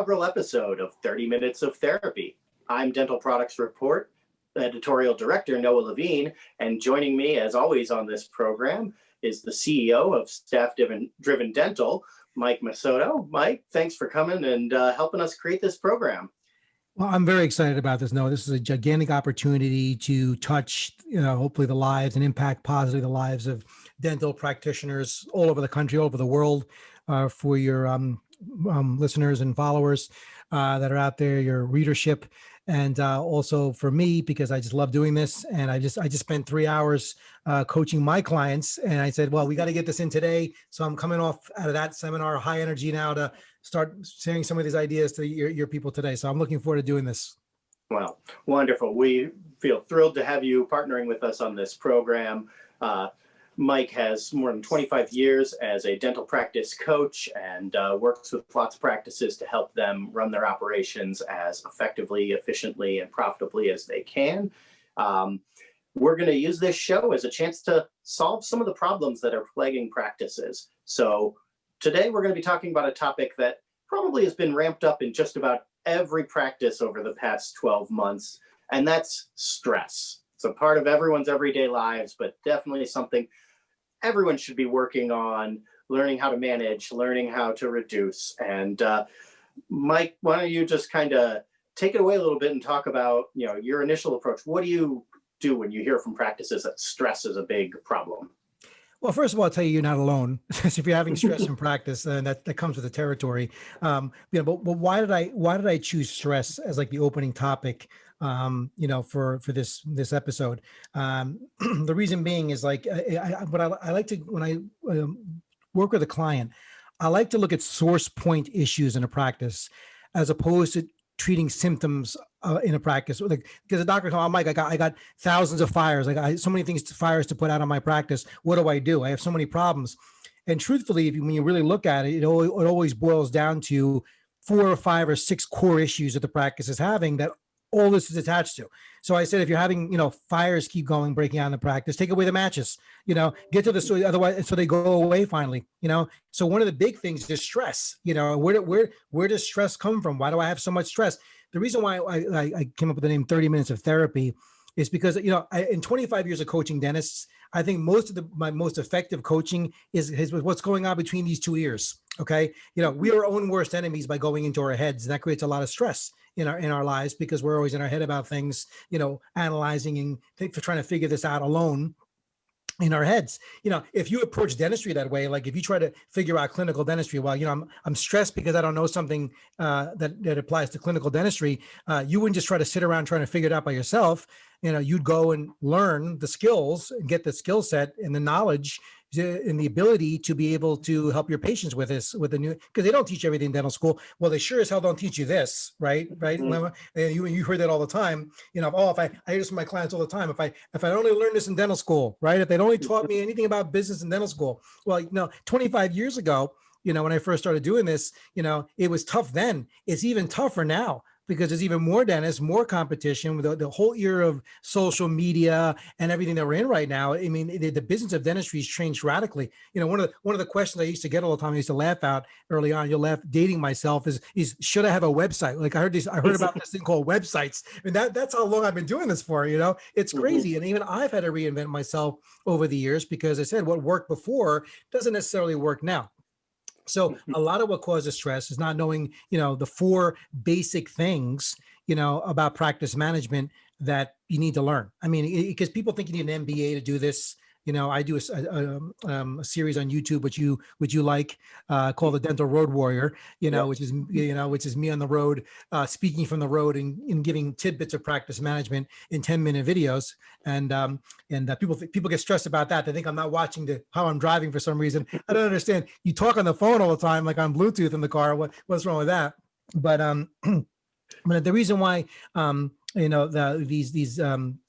inaugural episode of 30 Minutes of Therapy. I'm Dental Products Report Editorial Director Noah Levine, and joining me as always on this program is the CEO of Staff Driven Dental, Mike Massotto. Mike, thanks for coming and helping us create this program. Well, I'm very excited about this, Noah. This is a gigantic opportunity to touch, hopefully the lives and impact positively the lives of dental practitioners all over the country, all over the world, for your listeners and followers that are out there, your readership, and also for me, because I just love doing this. And I just spent 3 hours coaching my clients, and I said, well, we got to get this in today. So I'm coming off out of that seminar, high energy now, to start sharing some of these ideas to your people today. So I'm looking forward to doing this. Well, wonderful. We feel thrilled to have you partnering with us on this program. Mike has more than 25 years as a dental practice coach and works with lots of practices to help them run their operations as effectively, efficiently, and profitably as they can. We're going to use this show as a chance to solve some of the problems that are plaguing practices. So today we're going to be talking about a topic that probably has been ramped up in just about every practice over the past 12 months, and that's stress. It's a part of everyone's everyday lives, but definitely something everyone should be working on, learning how to manage, learning how to reduce. And Mike, why don't you just kind of take it away a little bit and talk about, your initial approach. What do you do when you hear from practices that stress is a big problem? Well, first of all, I'll tell you, you're not alone. So if you're having stress in practice, and that comes with the territory. But why did I choose stress as like the opening topic? For this episode. The reason being is like, what I like to, when I work with a client, I like to look at source point issues in a practice as opposed to treating symptoms in a practice. Like, because the doctor told me, Mike, I got thousands of fires. I got so many fires to put out on my practice. What do? I have so many problems. And truthfully, when you really look at it, it always boils down to 4 or 5 or 6 core issues that the practice is having that all this is attached to. So I said, if you're having, fires keep going, breaking out in the practice, take away the matches, get to the source, otherwise, so they go away finally, So one of the big things is stress, where does stress come from? Why do I have so much stress? The reason why I came up with the name 30 Minutes of Therapy is because, in 25 years of coaching dentists, I think my most effective coaching is what's going on between these 2 ears. Okay. We are our own worst enemies by going into our heads, and that creates a lot of stress in our lives because we're always in our head about things, analyzing and trying to figure this out alone in our heads. If you approach dentistry that way, like if you try to figure out clinical dentistry, well, I'm stressed because I don't know something that applies to clinical dentistry. You wouldn't just try to sit around trying to figure it out by yourself. You'd go and learn the skills and get the skill set and the knowledge and the ability to be able to help your patients with the new, because they don't teach everything in dental school. Well, they sure as hell don't teach you this, right? Mm-hmm. And you heard that all the time. If I hear this from my clients all the time, if I only learned this in dental school, right? If they'd only taught me anything about business in dental school. Well, 25 years ago, when I first started doing this, it was tough then. It's even tougher now, because there's even more dentists, more competition with the whole era of social media and everything that we're in right now. I mean, the business of dentistry has changed radically. One of the questions I used to get all the time, I used to laugh out early on. You'll laugh dating myself is should I have a website? Like I heard about this thing called websites. I mean, that's how long I've been doing this for. It's crazy. And even I've had to reinvent myself over the years because I said what worked before doesn't necessarily work now. So a lot of what causes stress is not knowing, the 4 basic things, about practice management that you need to learn. I mean, because people think you need an MBA to do this. I do a series on YouTube, which you like, called the Dental Road Warrior, which is me on the road, speaking from the road and giving tidbits of practice management in 10-minute videos. And people get stressed about that. They think I'm not watching how I'm driving for some reason. I don't understand. You talk on the phone all the time, like on Bluetooth in the car. What's wrong with that? But but the reason why that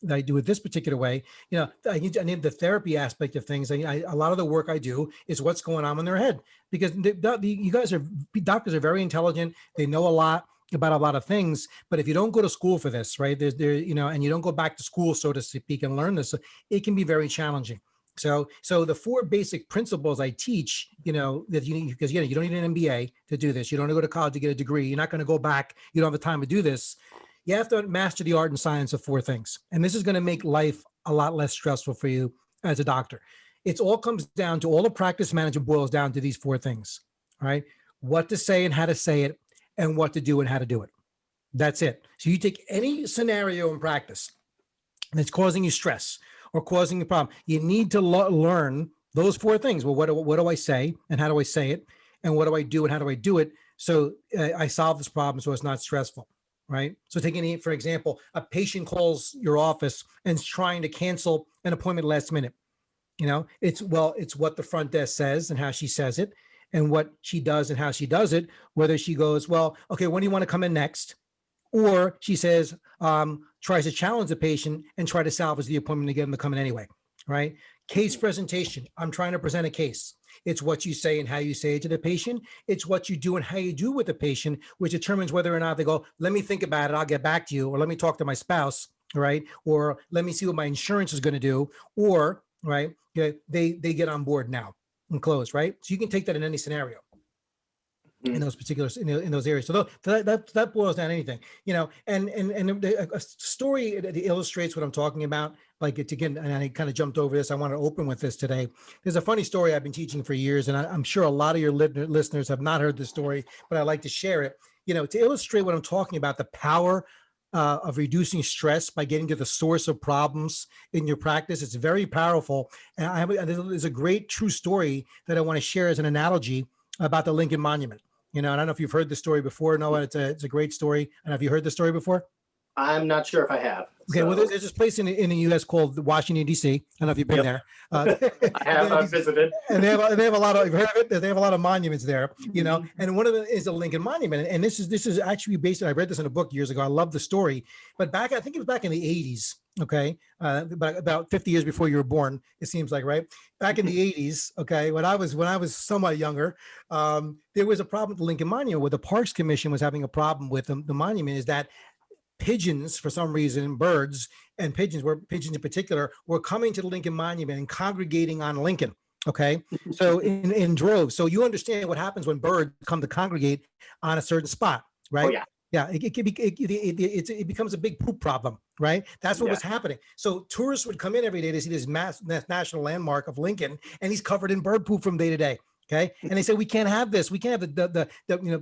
I do it this particular way, I need the therapy aspect of things. A lot of the work I do is what's going on in their head, because doctors are very intelligent. They know a lot about a lot of things, but if you don't go to school for this, right, and you don't go back to school, so to speak, and learn this, it can be very challenging. So the four basic principles I teach, that you need, because you don't need an MBA to do this. You don't go to college to get a degree. You're not going to go back. You don't have the time to do this. You have to master the art and science of four things. And this is going to make life a lot less stressful for you as a doctor. It all comes down to, all the practice management boils down to these four things, all right? What to say and how to say it, and what to do and how to do it. That's it. So you take any scenario in practice that's causing you stress or causing you a problem, you need to learn those four things. Well, what do I say and how do I say it? And what do I do and how do I do it? So I solve this problem so it's not stressful, right? So taking, for example, a patient calls your office and is trying to cancel an appointment last minute. It's what the front desk says and how she says it, and what she does and how she does it, whether she goes, well, okay, when do you want to come in next? Or she says, tries to challenge the patient and try to salvage the appointment to get them to come in anyway, right? Case presentation. I'm trying to present a case. It's what you say and how you say it to the patient. It's what you do and how you do with the patient, which determines whether or not they go, let me think about it, I'll get back to you, or let me talk to my spouse, right? Or let me see what my insurance is going to do, or, right, they get on board now and close, right? So you can take that in any scenario in those particular, in those areas. So that boils down to anything, and a story that illustrates what I'm talking about. Like, it's, again, and I kind of jumped over this. I want to open with this today. There's a funny story I've been teaching for years, and I'm sure a lot of your listeners have not heard the story, but I like to share it, to illustrate what I'm talking about, the power of reducing stress by getting to the source of problems in your practice. It's very powerful. And there's a great true story that I want to share as an analogy about the Lincoln Monument. I don't know if you've heard the story before, Noah. It's a great story. And have you heard the story before? I'm not sure if I have. Okay, well, there's this place in the U.S. called Washington, D.C. I don't know if you've been there. I have. I've visited. And they have a lot of, you've heard of it? They have a lot of monuments there, and one of them is the Lincoln Monument. And this is actually based on, I read this in a book years ago. I love the story. But I think it was back in the 80s, okay? About 50 years before you were born, it seems like, right? Back in the 80s, okay, when I was somewhat younger, there was a problem with the Lincoln Monument, where the Parks Commission was having a problem with the monument, is that pigeons, for some reason, birds and pigeons in particular, were coming to the Lincoln Monument and congregating on Lincoln. Okay. So in droves. So you understand what happens when birds come to congregate on a certain spot, right? Oh, yeah. Yeah. It becomes a big poop problem, right? That's what was happening. So tourists would come in every day to see this national landmark of Lincoln, and he's covered in bird poop from day to day. Okay. And they said, we can't have this. We can't have the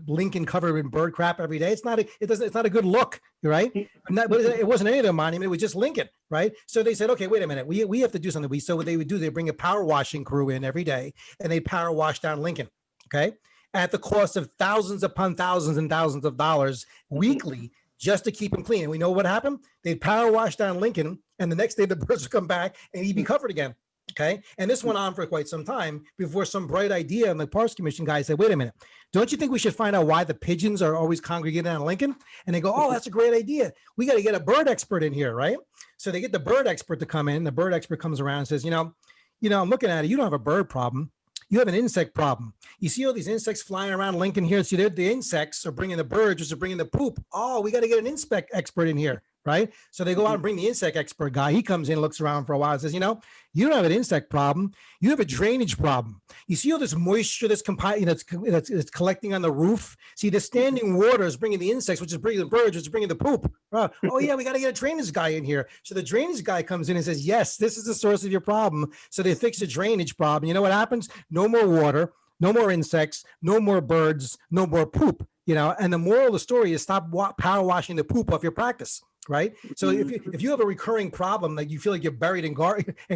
Lincoln covered in bird crap every day. It's not a good look. Right. But it wasn't any of the monument. It was just Lincoln. Right. So they said, okay, wait a minute. We have to do something. So what they would do, they bring a power washing crew in every day, and they power wash down Lincoln. Okay. At the cost of thousands upon thousands and thousands of dollars weekly, just to keep them clean. And we know what happened. They'd power wash down Lincoln, and the next day the birds would come back and he'd be covered again. Okay. And this went on for quite some time before some bright idea and the Parks Commission guy said, wait a minute, don't you think we should find out why the pigeons are always congregating on Lincoln? And they go, oh, that's a great idea. We got to get a bird expert in here. Right. So they get the bird expert to come in. The bird expert comes around and says, I'm looking at it. You don't have a bird problem. You have an insect problem. You see all these insects flying around Lincoln here. See, the insects are bringing the birds, which are bringing the poop. Oh, we got to get an insect expert in here. Right. So they go out and bring the insect expert guy. He comes in, looks around for a while and says, you don't have an insect problem. You have a drainage problem. You see all this moisture that's collecting on the roof. See, the standing water is bringing the insects, which is bringing the birds, which is bringing the poop. Oh yeah, we got to get a drainage guy in here. So the drainage guy comes in and says, yes, this is the source of your problem. So they fix the drainage problem. You know what happens? No more water, no more insects, no more birds, no more poop. And the moral of the story is stop power washing the poop off your practice. Right. So if you have a recurring problem that you feel like you're buried in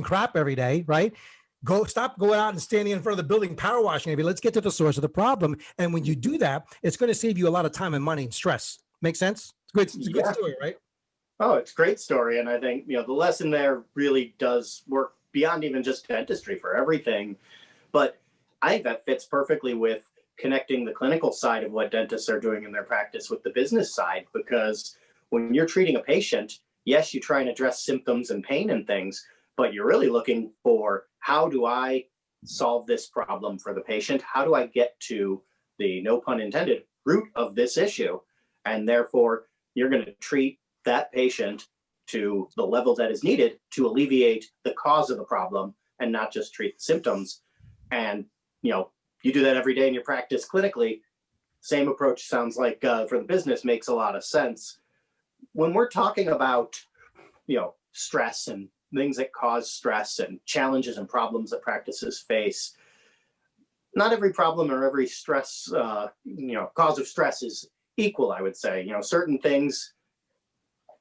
crap every day, right? Stop going out and standing in front of the building, power washing every day. Let's get to the source of the problem. And when you do that, it's going to save you a lot of time and money and stress. Make sense? It's a good story, right? Oh, it's a great story. And I think, the lesson there really does work beyond even just dentistry for everything. But I think that fits perfectly with connecting the clinical side of what dentists are doing in their practice with the business side, because when you're treating a patient, yes, you try and address symptoms and pain and things, but you're really looking for, how do I solve this problem for the patient? How do I get to the, no pun intended, root of this issue? And therefore, you're going to treat that patient to the level that is needed to alleviate the cause of the problem and not just treat the symptoms. And, you do that every day in your practice clinically. Same approach sounds like for the business makes a lot of sense. When we're talking about, stress and things that cause stress and challenges and problems that practices face, not every problem or every stress, cause of stress is equal, I would say. Certain things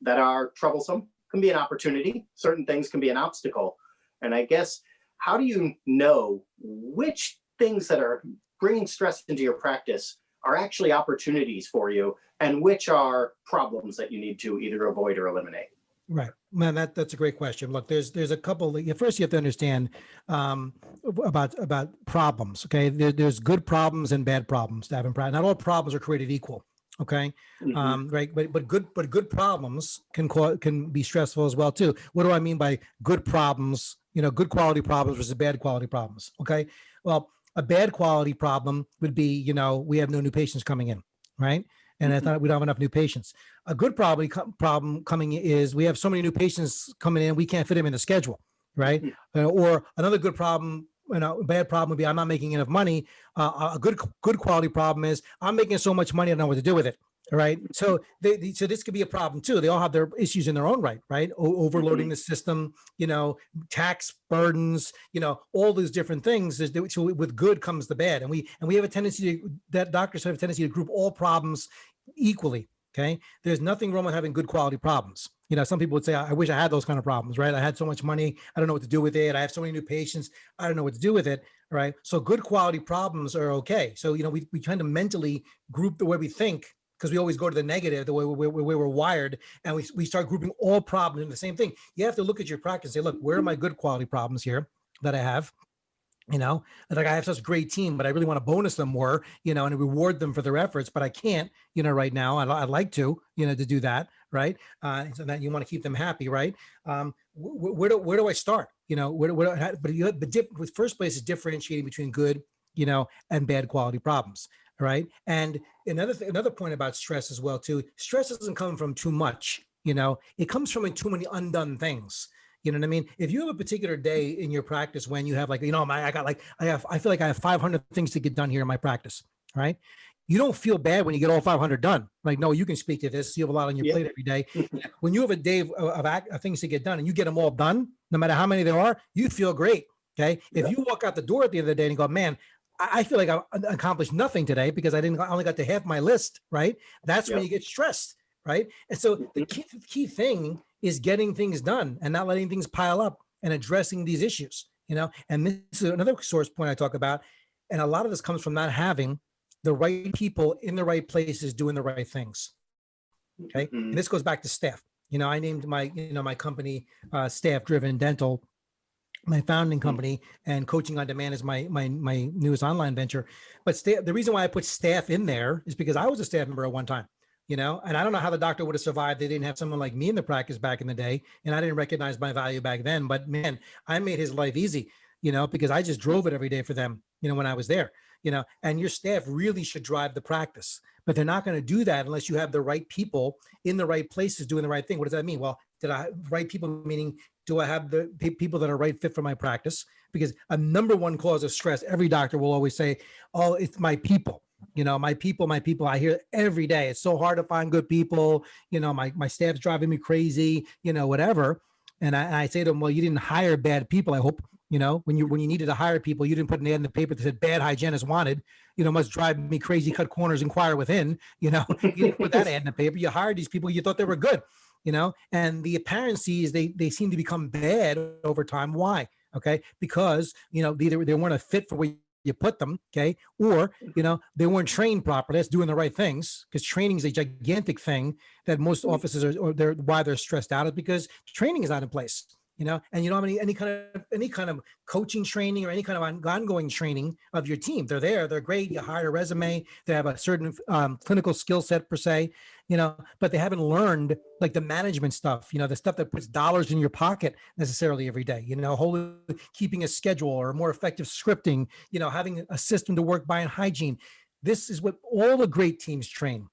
that are troublesome can be an opportunity. Certain things can be an obstacle. And I guess, how do you know which things that are bringing stress into your practice are actually opportunities for you, and which are problems that you need to either avoid or eliminate? Right, man. That's a great question. Look, there's a couple. First, you have to understand about problems. Okay, there's good problems and bad problems to have in practice. Not all problems are created equal. Okay, right. But good problems can be stressful as well too. What do I mean by good problems? Good quality problems versus bad quality problems. Okay, well, a bad quality problem would be, we have no new patients coming in, right? And I thought we don't have enough new patients. A good problem coming is we have so many new patients coming in, we can't fit them in the schedule, right? Or another good problem, bad problem would be I'm not making enough money. A good quality problem is I'm making so much money, I don't know what to do with it. All right. So so this could be a problem too. They all have their issues in their own right, right? Overloading the system, tax burdens, all those different things. So with good comes the bad. And we have a tendency that doctors have a tendency to group all problems equally. Okay. There's nothing wrong with having good quality problems. Some people would say, I wish I had those kind of problems, right? I had so much money, I don't know what to do with it. I have so many new patients, I don't know what to do with it. All right. So good quality problems are okay. So, we kind of mentally group the way we think, because we always go to the negative, the way we're wired, and we start grouping all problems in the same thing. You have to look at your practice and say, look, where are my good quality problems here that I have? Like I have such a great team, but I really want to bonus them more, and reward them for their efforts, but I can't, right now. I'd like to do that, right? So that you want to keep them happy, right? Where do I start? But first place is differentiating between good, and bad quality problems. Right. And another point about stress as well, too. Stress doesn't come from too much, it comes from too many undone things. You know what I mean? If you have a particular day in your practice when you have I feel like I have 500 things to get done here in my practice. Right. You don't feel bad when you get all 500 done. Like, no, you can speak to this. You have a lot on your plate every day. When you have a day of things to get done and you get them all done, no matter how many there are, you feel great. Okay. If you walk out the door at the end of the day and go, man, I feel like I accomplished nothing today because I only got to half my list, right? That's when you get stressed, right? And so the key thing is getting things done and not letting things pile up and addressing these issues, and this is another source point I talk about. And a lot of this comes from not having the right people in the right places doing the right things. Okay. And this goes back to staff. I named my company Staff Driven Dental, my founding company, and Coaching on Demand is my newest online venture. But the reason why I put staff in there is because I was a staff member at one time, and I don't know how the doctor would have survived. They didn't have someone like me in the practice back in the day, and I didn't recognize my value back then. But man, I made his life easy, because I just drove it every day for them, when I was there, and your staff really should drive the practice, but they're not going to do that unless you have the right people in the right places doing the right thing. What does that mean? Well, right people, meaning, do I have the people that are right fit for my practice? Because a number one cause of stress, every doctor will always say, oh, it's my people, my people. I hear it every day. It's so hard to find good people. My staff's driving me crazy, whatever. And I say to them, well, you didn't hire bad people. I hope, when you needed to hire people, you didn't put an ad in the paper that said bad hygienist wanted, must drive me crazy, cut corners, inquire within, you didn't put that ad in the paper. You hired these people, you thought they were good. And the apparency is they seem to become bad over time. Why? Okay. Because, either they weren't a fit for where you put them. Okay. Or, they weren't trained properly. That's doing the right things, because training is a gigantic thing that most offices why they're stressed out is because training is not in place. And you don't have any kind of coaching training or any kind of ongoing training of your team. They're there, they're great. You hire a resume, they have a certain clinical skill set per se, but they haven't learned like the management stuff, the stuff that puts dollars in your pocket necessarily every day, keeping a schedule or more effective scripting, having a system to work by in hygiene. This is what all the great teams train.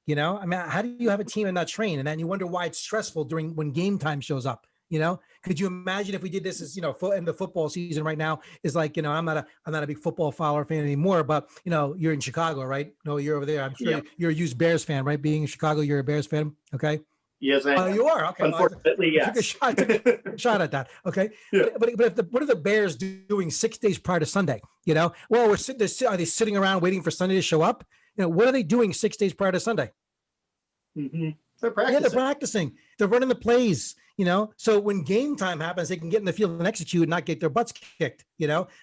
How do you have a team and not train? And then you wonder why it's stressful when game time shows up. Could you imagine if we did this as, in the football season right now is like, I'm not a big football follower fan anymore, but you're in Chicago, right? No, you're over there. I'm sure you're a huge Bears fan, right? Being in Chicago, you're a Bears fan. Okay. Yes, I am. You are. Okay. Unfortunately, yes. I took a shot at that. Okay. Yeah. But what are the Bears doing 6 days prior to Sunday? Well, are they sitting around waiting for Sunday to show up? What are they doing 6 days prior to Sunday? Mm-hmm. They're practicing. Yeah, they're practicing. They're running the plays, So when game time happens, they can get in the field and execute and not get their butts kicked,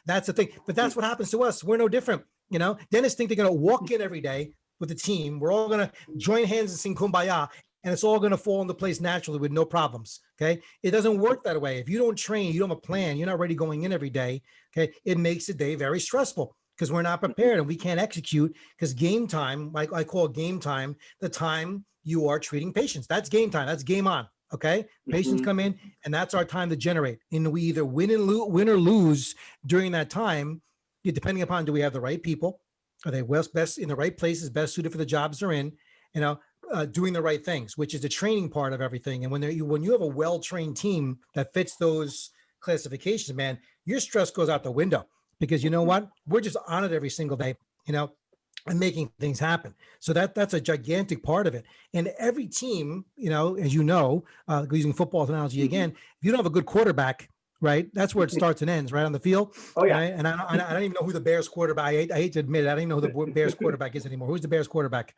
That's the thing. But that's what happens to us. We're no different, Dentists think they're going to walk in every day with the team. We're all going to join hands and sing Kumbaya, and it's all going to fall into place naturally with no problems, okay? It doesn't work that way. If you don't train, you don't have a plan, you're not ready going in every day, okay? It makes the day very stressful because we're not prepared and we can't execute because game time, like I call game time, the time you are treating patients. That's game time. That's game on. Okay. Patients come in and that's our time to generate. And we either win or lose during that time, depending upon, do we have the right people? Are they best in the right places, best suited for the jobs they're in, doing the right things, which is the training part of everything. And when you have a well-trained team that fits those classifications, man, your stress goes out the window because you know what? We're just on it every single day, and making things happen. So that's a gigantic part of it. And every team, as using football analogy again, if you don't have a good quarterback, right, that's where it starts and ends, right on the field. Oh yeah. Right? And I don't even know who the Bears quarterback. I hate to admit it, I don't even know who the Bears quarterback is anymore. Who's the Bears quarterback?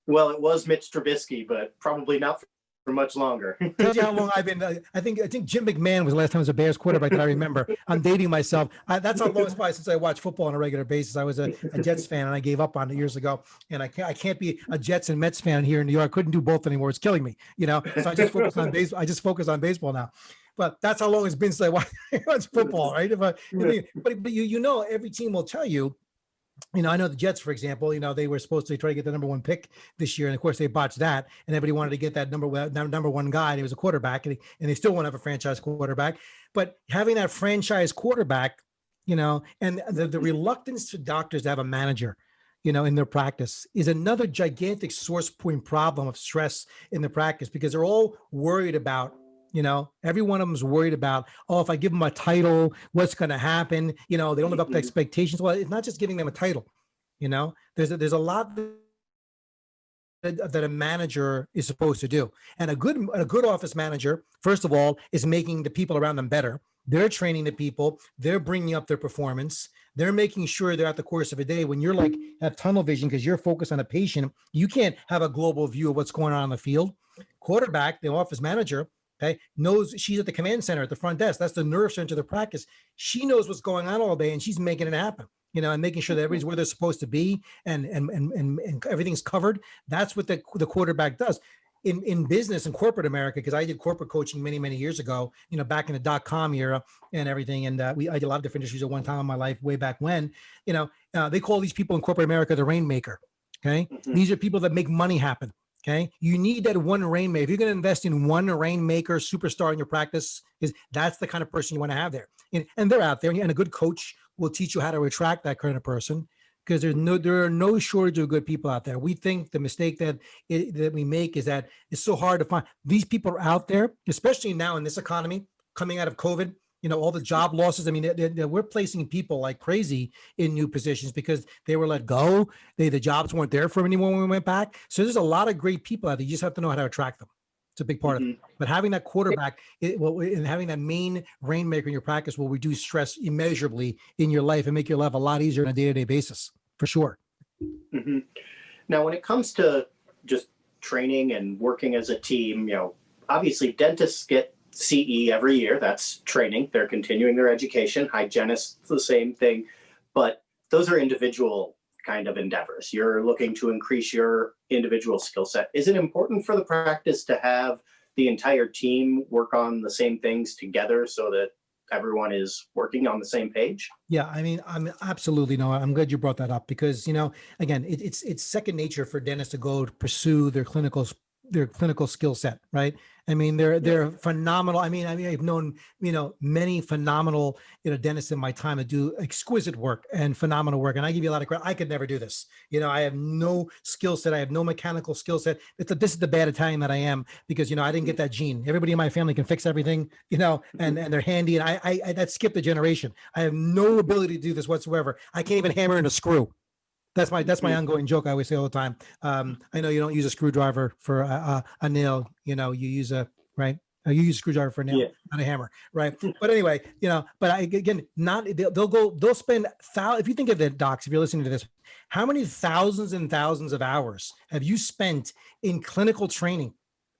Well, it was Mitch Trubisky, but probably not for much longer. Tells you how long I've been. I think Jim McMahon was the last time I was a Bears quarterback that I remember. I'm dating myself. That's how long it's been since I watch football on a regular basis. I was a Jets fan and I gave up on it years ago. And I can't be a Jets and Mets fan here in New York. I couldn't do both anymore. It's killing me. So I just focus on baseball. I just focus on baseball now. But that's how long it's been since I watch football, right? But every team will tell you. I know the Jets, for example, they were supposed to try to get the number one pick this year. And of course they botched that. And everybody wanted to get that number one guy. And he was a quarterback and they still want to have a franchise quarterback. But having that franchise quarterback, and the reluctance to doctors to have a manager, in their practice is another gigantic source point problem of stress in the practice because they're all worried about, every one of them is worried about, if I give them a title, what's going to happen? They don't live up to expectations. Well, it's not just giving them a title. There's a lot that a manager is supposed to do. And a good office manager, first of all, is making the people around them better. They're training the people. They're bringing up their performance. They're making sure they're at the course of a day. When you're have tunnel vision because you're focused on a patient, you can't have a global view of what's going on the field. Quarterback, the office manager, okay, knows she's at the command center at the front desk. That's the nerve center of the practice. She knows what's going on all day and she's making it happen, and making sure that everybody's where they're supposed to be and everything's covered. That's what the quarterback does. In business and corporate America, because I did corporate coaching many, many years ago, back in the .com era and everything. And I did a lot of different industries at one time in my life, way back when, they call these people in corporate America the rainmaker. Okay. These are people that make money happen. Okay. You need that one rainmaker. If you're going to invest in one rainmaker superstar in your practice, that's the kind of person you want to have there. And they're out there, and a good coach will teach you how to attract that kind of person because there are no shortage of good people out there. We think the mistake that we make is that it's so hard to find. These people are out there, especially now in this economy, coming out of COVID, all the job losses. I mean, we're placing people like crazy in new positions because they were let go. The jobs weren't there for them anymore when we went back. So there's a lot of great people out there. You just have to know how to attract them. It's a big part of it. But having that quarterback and having that main rainmaker in your practice will reduce stress immeasurably in your life and make your life a lot easier on a day-to-day basis, for sure. Now, when it comes to just training and working as a team, obviously dentists get CE every year. That's training. They're continuing their education. Hygienists, the same thing. But those are individual kind of endeavors. You're looking to increase your individual skill set. Is it important for the practice to have the entire team work on the same things together so that everyone is working on the same page? Yeah, I mean, I'm absolutely no. I'm glad you brought that up because, again, it's second nature for dentists to go to pursue their clinical their clinical skill set, right? I mean, they're phenomenal. I mean, I've known, many phenomenal, dentists in my time that do exquisite work and phenomenal work. And I give you a lot of credit. I could never do this. I have no skill set. I have no mechanical skill set. This is the bad Italian that I am, because, I didn't get that gene. Everybody in my family can fix everything, and they're handy. And I that skipped a generation. I have no ability to do this whatsoever. I can't even hammer in a screw. That's my ongoing joke. I always say all the time. I know you don't use a screwdriver for a nail. You use you use a screwdriver for a nail, not a hammer, right? But anyway, but they'll spend if you think of it, docs, if you're listening to this, how many thousands and thousands of hours have you spent in clinical training?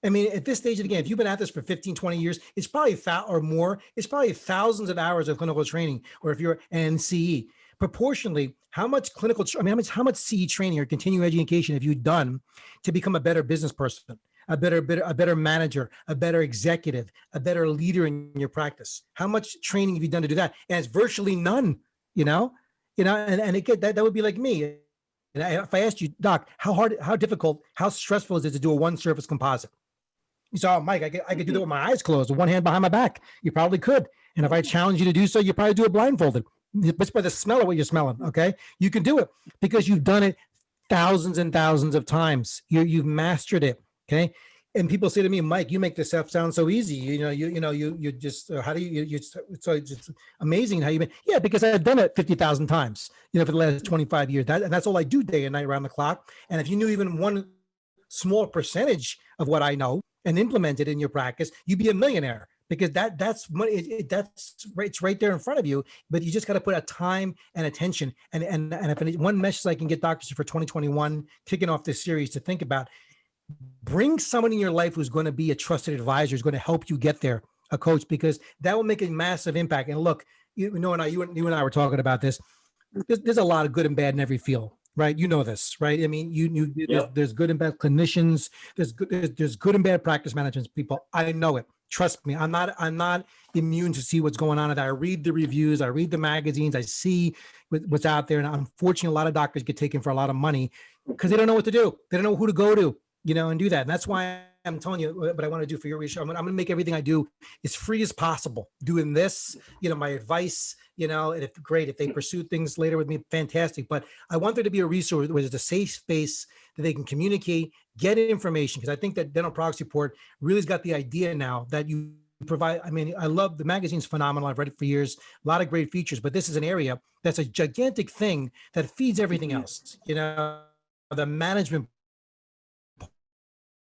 I mean, at this stage, again, if you've been at this for 15, 20 years, it's probably or more. It's probably thousands of hours of clinical training. Or if you're NCE, proportionally, how much how much CE training or continuing education have you done to become a better business person, a better manager, a better executive, a better leader in your practice? How much training have you done to do that? And it's virtually none, and again, that would be like me. And if I asked you, Doc, how difficult, how stressful is it to do a one surface composite? You saw, Mike, I could do that with my eyes closed, with one hand behind my back. You probably could. And if I challenge you to do so, you probably do it blindfolded. Just by the smell of what you're smelling, okay? You can do it because you've done it thousands and thousands of times. You've mastered it, okay? And people say to me, Mike, you make this stuff sound so easy. You just how do you so it's amazing how yeah, because I've done it 50,000 times, for the last 25 years. And that's all I do day and night around the clock. And if you knew even one small percentage of what I know and implement it in your practice, you'd be a millionaire. Because that's money. It's right there in front of you, but you just got to put a time and attention. And if one message I can get doctors for 2021, kicking off this series to think about, bring someone in your life who's going to be a trusted advisor, who's going to help you get there, a coach, because that will make a massive impact. And look, you and I were talking about this. There's a lot of good and bad in every field. Right, this, right? I mean, there's good and bad clinicians. There's good and bad practice management people. I know it. Trust me, I'm not immune to see what's going on. And I read the reviews, I read the magazines, I see what's out there. And unfortunately, a lot of doctors get taken for a lot of money because they don't know what to do. They don't know who to go to, and do that. And that's why I'm telling you what I want to do for your research. I'm going to make everything I do as free as possible. Doing this, my advice, and if they pursue things later with me, fantastic. But I want there to be a resource where there's a safe space that they can communicate, get information. Because I think that Dental Products Report really has got the idea now that you provide. I mean, I love the magazine's phenomenal. I've read it for years. A lot of great features, but this is an area that's a gigantic thing that feeds everything else. The management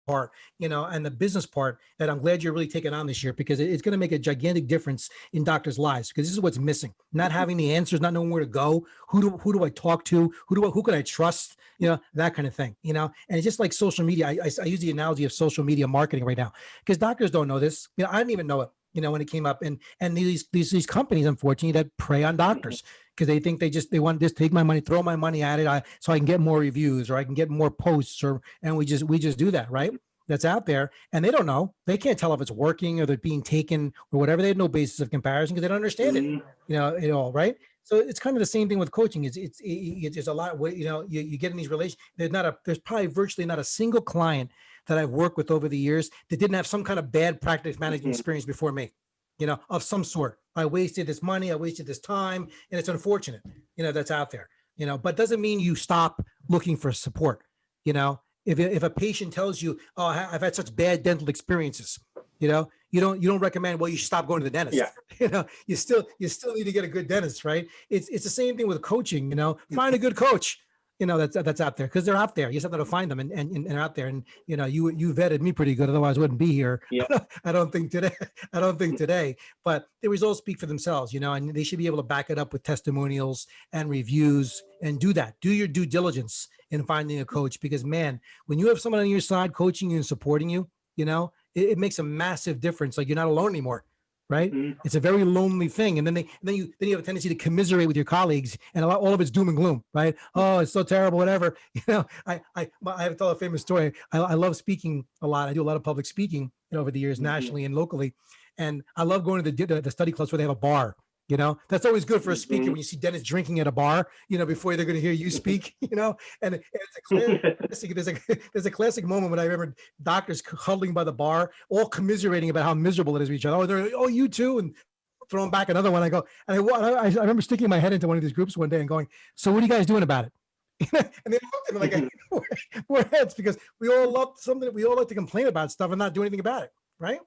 part, and the business part that I'm glad you're really taking on this year, because it's going to make a gigantic difference in doctors' lives, because this is what's missing. Not having the answers, not knowing where to go, who do I talk to, who can I trust, that kind of thing, and it's just like social media. I use the analogy of social media marketing right now, because doctors don't know this. I didn't even know it, when it came up, and these companies, unfortunately, that prey on doctors because they think they want to just take my money, throw my money at it, so I can get more reviews or I can get more posts, and we just do that, right? That's out there, and they don't know. They can't tell if it's working or they're being taken or whatever. They have no basis of comparison because they don't understand it, at all, right? So it's kind of the same thing with coaching. It's a lot. You get in these relations. There's probably virtually not a single client that I've worked with over the years that didn't have some kind of bad practice management experience before me, of some sort. I wasted this money, I wasted this time, and it's unfortunate, that's out there, but doesn't mean you stop looking for support. If a patient tells you, oh, I've had such bad dental experiences, you don't recommend, well, you should stop going to the dentist. Yeah. You still need to get a good dentist, right? It's the same thing with coaching, find a good coach, that's out there, because they're out there. You just have to find them and they're out there. And, you vetted me pretty good. Otherwise I wouldn't be here. Yeah. I don't think today, but the results speak for themselves, and they should be able to back it up with testimonials and reviews, and do that. Do your due diligence in finding a coach, because man, when you have someone on your side coaching you and supporting you, it makes a massive difference. Like, you're not alone anymore. Right. It's a very lonely thing. And then you have a tendency to commiserate with your colleagues, and all of it's doom and gloom. Right. Oh, it's so terrible, whatever. I have to tell a famous story. I love speaking a lot. I do a lot of public speaking over the years, nationally and locally. And I love going to the study clubs where they have a bar, You know, that's always good for a speaker Mhm. when you see dentists drinking at a bar, you know, before they're going to hear you speak, you know, and it's a classic, there's a classic moment when I remember doctors huddling by the bar, all commiserating about how miserable it is with each other. Oh, they're, oh, you too. And throwing back another one. I go, and I remember sticking my head into one of these groups one day and going, so what are you guys doing about it? And they looked at me like, we're heads, because we all love something. We all like to complain about stuff and not do anything about it. Right.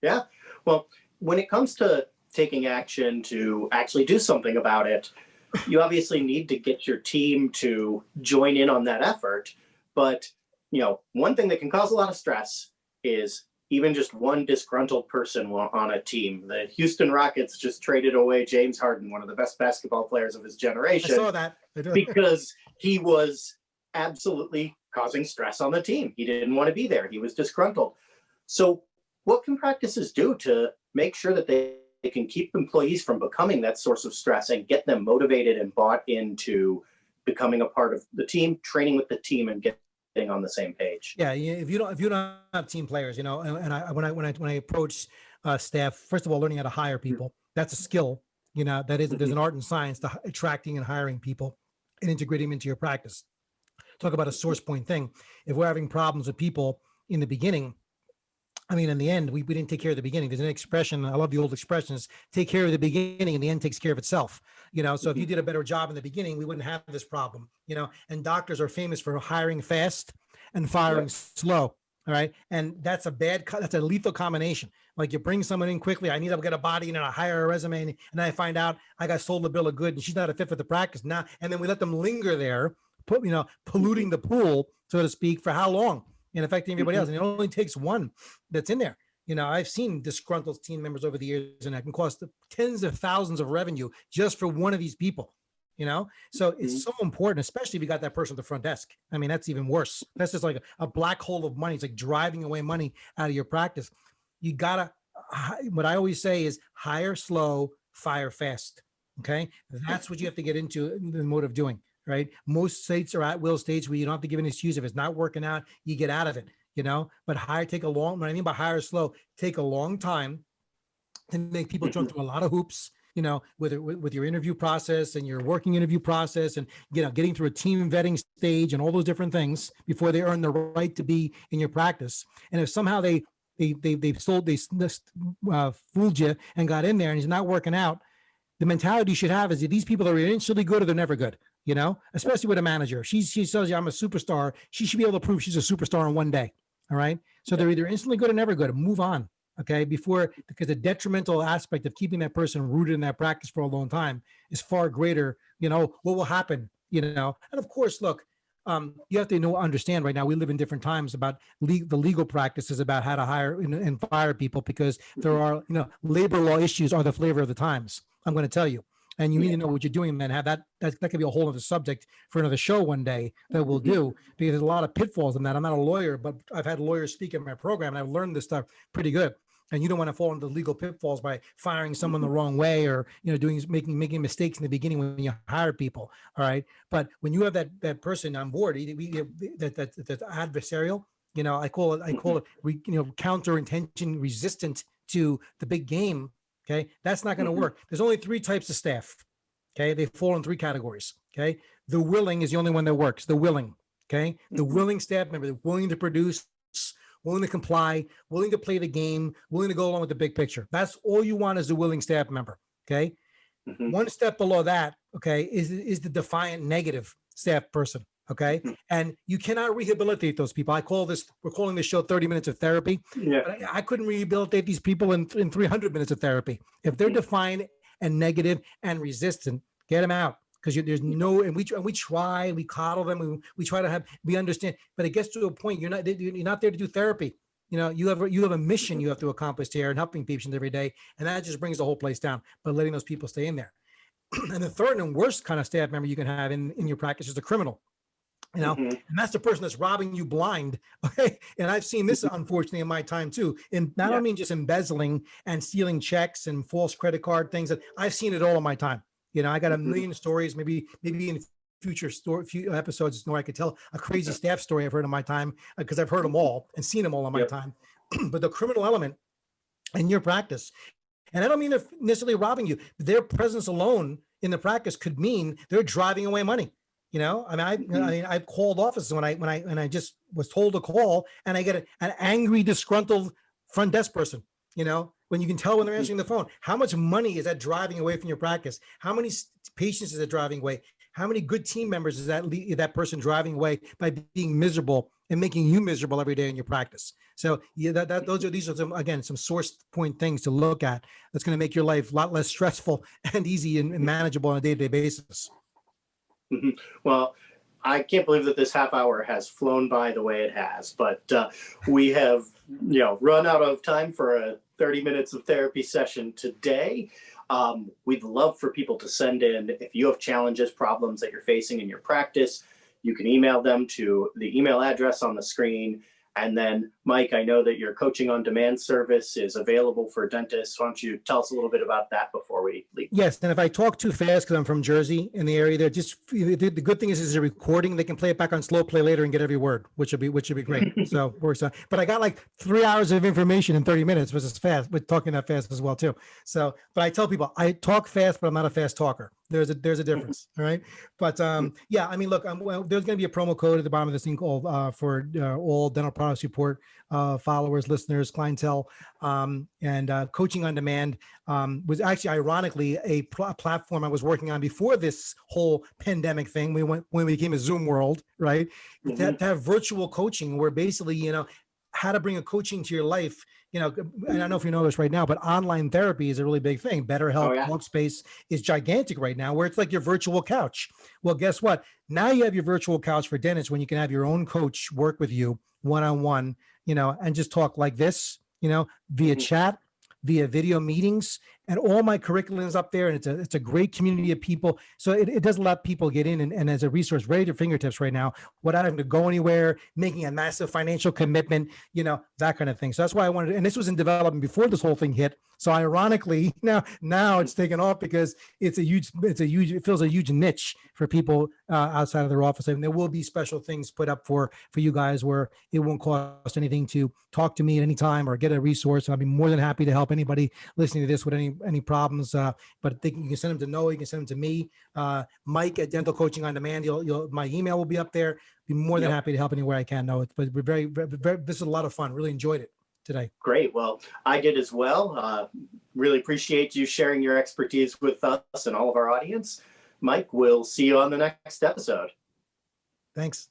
Yeah. Well, when it comes to taking action to actually do something about it, you obviously need to get your team to join in on that effort. But, one thing that can cause a lot of stress is even just one disgruntled person on a team. The Houston Rockets just traded away James Harden, one of the best basketball players of his I generation, saw that. because he was absolutely causing stress on the team. He didn't want to be there. He was disgruntled. So what can practices do to make sure that they can keep employees from becoming that source of stress and get them motivated and bought into becoming a part of the team, training with the team, and getting on the same page? Yeah, if you don't have team players, and when I approach staff, first of all, learning how to hire people, that's a skill. There's an art and science to attracting and hiring people and integrating them into your practice. Talk about a source point thing. If we're having problems with people in the beginning, I mean, in the end, we didn't take care of the beginning. There's an expression, I love the old expressions, take care of the beginning and the end takes care of itself. So if you did a better job in the beginning, we wouldn't have this problem, and doctors are famous for hiring fast and firing slow. All right. And that's a lethal combination. Like, you bring someone in quickly, I need to get a body and I hire a resume, and then I find out I got sold a bill of goods and she's not a fit for the practice now. And then we let them linger there, polluting the pool, so to speak, for how long? And affecting everybody else. And it only takes one that's in there. I've seen disgruntled team members over the years, and it can cost tens of thousands of revenue just for one of these people. So it's so important, especially if you got that person at the front desk. I mean, that's even worse. That's just like a black hole of money. It's like driving away money out of your practice. You gotta, what I always say is, hire slow, fire fast. Okay. That's what you have to get into in the mode of doing. Right. Most states are at will states where you don't have to give an excuse. If it's not working out, you get out of it, but what I mean by hire slow, take a long time to make people jump through a lot of hoops, with your interview process and your working interview process, and, getting through a team vetting stage and all those different things before they earn the right to be in your practice. And if somehow they fooled you and got in there and it's not working out, the mentality you should have is that these people are instantly good or they're never good, especially with a manager. She says, I'm a superstar. She should be able to prove she's a superstar in one day. All right. So they're either instantly good or never good. Move on. Okay. Because the detrimental aspect of keeping that person rooted in that practice for a long time is far greater. What will happen, and of course, look, you have to understand right now, we live in different times about the legal practices about how to hire and fire people, because there are, labor law issues are the flavor of the times. I'm going to tell you, and you need to know what you're doing, and then have that could be a whole other subject for another show one day that we'll do, because there's a lot of pitfalls in that. I'm not a lawyer, but I've had lawyers speak in my program, and I've learned this stuff pretty good. And you don't want to fall into legal pitfalls by firing someone the wrong way, or making mistakes in the beginning when you hire people. All right, but when you have that person on board, that's adversarial. I call it counter intention resistant to the big game. Okay, that's not going to work. There's only three types of staff. Okay, they fall in three categories. Okay, the willing is the only one that works. The willing. Okay, the willing staff member, they're willing to produce, willing to comply, willing to play the game, willing to go along with the big picture. That's all you want as a willing staff member. Okay. One step below that, okay, is the defiant negative staff person. Okay. And you cannot rehabilitate those people. We're calling this show 30 minutes of therapy. Yeah. But I couldn't rehabilitate these people in 300 minutes of therapy. If they're defiant and negative and resistant, get them out. Because there's no, and we try, we coddle them, we try to we understand, but it gets to a point you're not there to do therapy. You have a mission you have to accomplish here, and helping patients every day, and that just brings the whole place down. But letting those people stay in there. And the third and worst kind of staff member you can have in your practice is a criminal. And that's the person that's robbing you blind. Okay. And I've seen this, unfortunately, in my time too. And not only just embezzling and stealing checks and false credit card things, that I've seen it all in my time. I got a million stories, maybe in few episodes, I could tell a crazy staff story I've heard in my time, because I've heard them all and seen them all in my time. But the criminal element in your practice And I don't mean they're necessarily robbing you. Their presence alone in the practice could mean they're driving away money. I've called offices when I just was told to call, and I get an angry, disgruntled front desk person. When you can tell when they're answering the phone, how much money is that driving away from your practice? How many patients is it driving away? How many good team members is that person driving away by being miserable and making you miserable every day in your practice? So yeah, these are some source point things to look at. That's going to make your life a lot less stressful and easy and manageable on a day-to-day basis. Mm-hmm. Well, I can't believe that this half hour has flown by the way it has, but we have run out of time for a 30 minutes of therapy session today. We'd love for people to send in, if you have challenges, problems that you're facing in your practice, you can email them to the email address on the screen. And then, Mike, I know that your coaching on demand service is available for dentists. Why don't you tell us a little bit about that before we leave? Yes, and if I talk too fast, because I'm from Jersey in the area there, the good thing is a recording. They can play it back on slow play later and get every word, which would be great. So works on. But I got like 3 hours of information in 30 minutes, which is fast. But talking that fast as well too. So, but I tell people I talk fast, but I'm not a fast talker. There's a difference, all right. But yeah, I mean, look, there's going to be a promo code at the bottom of this thing called for all dental product support followers, listeners, clientele, and coaching on demand was actually ironically a platform I was working on before this whole pandemic thing. When we became a Zoom world, right? To have virtual coaching, where basically how to bring a coaching to your life. And I don't know if you know this right now, but online therapy is a really big thing. BetterHelp, Talkspace is gigantic right now, where it's like your virtual couch. Well, guess what? Now you have your virtual couch for dentists, when you can have your own coach work with you one-on-one, and just talk like this, via chat, via video meetings, and all my curriculums up there. And it's a great community of people. So it does let people get in and as a resource, right at your fingertips right now, without having to go anywhere, making a massive financial commitment, that kind of thing. So that's why I wanted, and this was in development before this whole thing hit. So ironically, now it's taken off because it fills a huge niche for people outside of their office. And there will be special things put up for you guys where it won't cost anything to talk to me at any time or get a resource. I'll be more than happy to help anybody listening to this with any problems. But you can send them to Noah, you can send them to me, Mike at Dental Coaching on Demand. My email will be up there. Be more than happy to help anywhere I can. Noah, but we're very, this is a lot of fun. Really enjoyed it today. Great. Well, I did as well. Really appreciate you sharing your expertise with us and all of our audience. Mike, we'll see you on the next episode. Thanks.